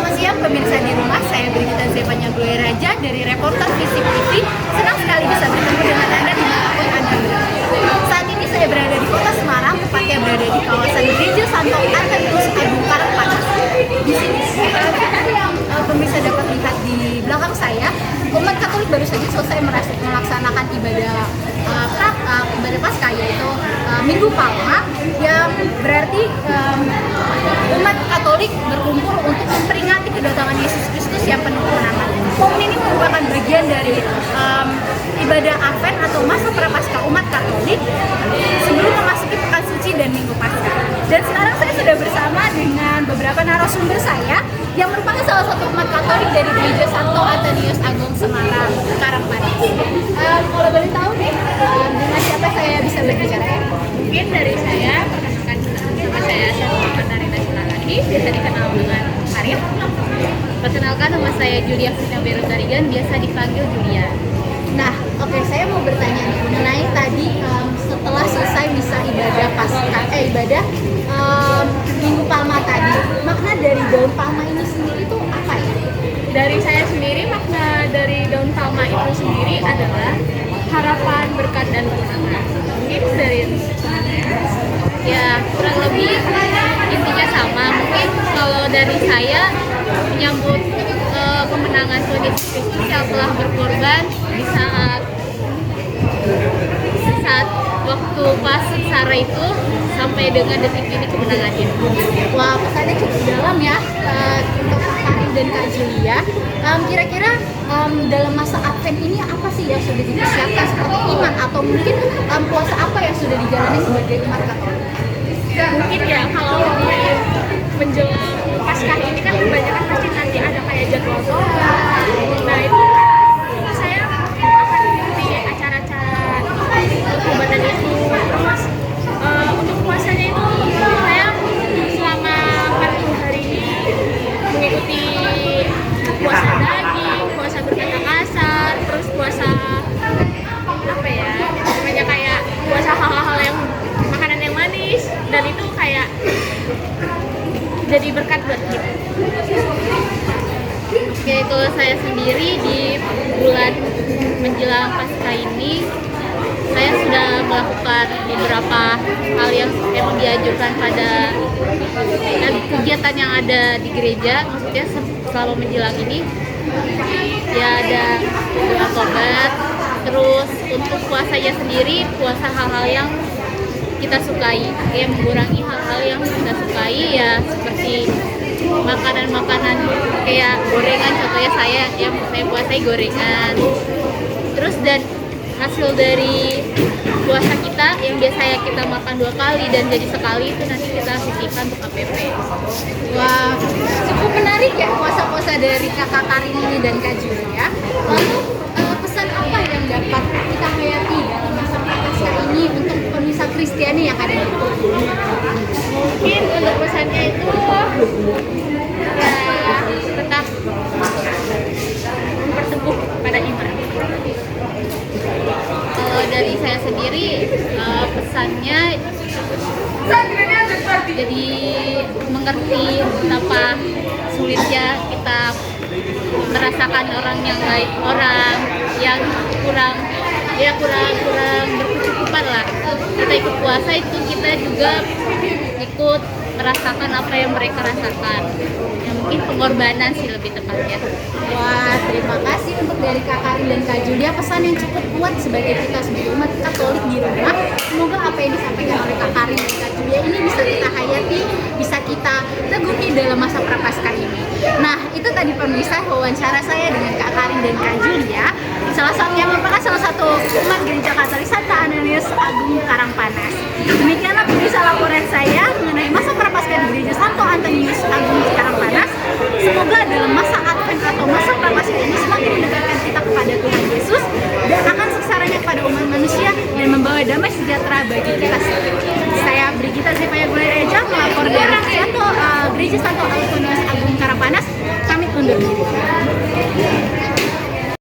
Selamat siang pemirsa di rumah, saya Brigita Zevanya Gloria Raja dari Reporter Visip TV. Senang sekali bisa bertemu dengan Anda dimanapun Anda berada. Saat ini saya berada di kota Semarang, tepatnya berada di kawasan Gereja Santo Antonius Agung Karangpanas. Di sini pemirsa dapat lihat di belakang saya, umat Katolik baru saja selesai melaksanakan ibadah Paskah, yaitu Minggu Palma, yang berarti umat Katolik berkumpul untuk memperingati kedatangan Yesus Kristus yang penuh kemenangan. Momen ini merupakan bagian dari ibadah Advent atau masa prapaskah umat Katolik sebelum memasuki Pekan Suci dan Minggu Paskah. Dan sekarang saya sudah bersama dengan beberapa narasumber saya yang merupakan salah satu umat Katolik dari Gereja Santo Antonius Agung Semarang, Karangpanas. Kalau boleh tahu nih, dengan siapa saya bisa berbicara ya? Mungkin dari saya, perkenalkan nama saya Syarifah Narina Silalani, biasa dikenal dengan Arif. Perkenalkan nama saya Julia Fina Berutarigan, biasa dipanggil Julia. Nah, oke, saya mau bertanya nih mengenai tadi setelah selesai misa ibadah Paskah, ibadah Minggu Palma tadi, makna dari daun palma ini sendiri itu apa ya? Dari saya sendiri, makna dari daun palma itu sendiri adalah harapan, berkat, dan kemenangan. Mungkin dari ya kurang lebih intinya sama. Mungkin kalau dari saya menyambut kemenangan Tuhan Yesus Kristus yang telah berkorban di saat waktu pas sengsara itu sampai dengan detik ini kemenangannya. Wah, pesannya cukup dalam ya untuk Kak Karin dan Kak Julia. Kira-kira dalam masa Advent ini apa sih yang sudah dipersiapkan seperti iman atau mungkin puasa apa yang sudah dijalani sebagai umat Katolik? Mungkin ya kalau di menjelang Paskah ini kan kebanyakan pasti nanti ada kayak jadwal toga. Nah itu saya mungkin akan mengikuti acara-acara pertobatan itu. Terus untuk puasanya itu saya selama 40 hari ini mengikuti puasa daging, puasa berkata kasar, terus puasa apa ya, namanya kayak puasa hal-hal yang makanan yang manis, dan itu kayak jadi berkat buat kita. Oke, kalau saya sendiri di bulan menjelang Paskah ini saya sudah melakukan beberapa hal yang memang dianjurkan pada kegiatan yang ada di gereja. Maksudnya selama menjelang ini ya ada doa tobat, terus untuk puasanya sendiri puasa hal-hal yang kita sukai, kayak mengurangi hal-hal yang kita sukai, ya seperti makanan-makanan kayak gorengan, contohnya saya puasai gorengan. Terus dan hasil dari puasa kita yang biasanya kita makan 2 kali dan jadi sekali itu nanti kita sisihkan untuk KPP. Wah, cukup menarik ya puasa-puasa dari Kakak Karin ini dan Kak Julia. Lalu pesan apa yang dapat kita hayati dalam masa Paskah ini untuk pemirsa Kristiani yang ada di sini? Mungkin untuk pesannya itu ya tetap memperteguh pada iman. Kalau dari saya sendiri pesannya jadi mengerti betapa sulitnya kita merasakan orang yang lain, orang yang kurang berkecukupan lah. Kita ikut puasa itu kita juga ikut merasakan apa yang mereka rasakan. Ya, mungkin pengorbanan sih lebih tepatnya. Wah, terima kasih untuk dari Kak Karin dan Kak Julia, pesan yang cukup kuat sebagai kita sebagai umat Katolik di rumah. Semoga apa yang disampaikan oleh Kak Karin dan Kak Julia ini bisa kita hayati, bisa kita teguhi dalam masa prapaskah ini. Nah, itu tadi pemirsa wawancara saya dengan Kak Karin dan Kak Julia, yang merupakan salah satu umat Gereja Katolik Santo Antonius Agung Karangpanas. Demikianlah pemirsa laporan saya mengenai masa prapaskah di Gereja Santo Antonius Agung Karangpanas. Semoga dalam masa Advent atau masa prapaskah ini semakin mendekatkan kita kepada Tuhan Yesus dan akan seksaranya kepada umat manusia dan membawa damai sejahtera bagi kita semua. Saya Brigita Zevanya Gloria Raja melapor dari Gereja Santo Antonius Agung Karangpanas. Kami undur diri.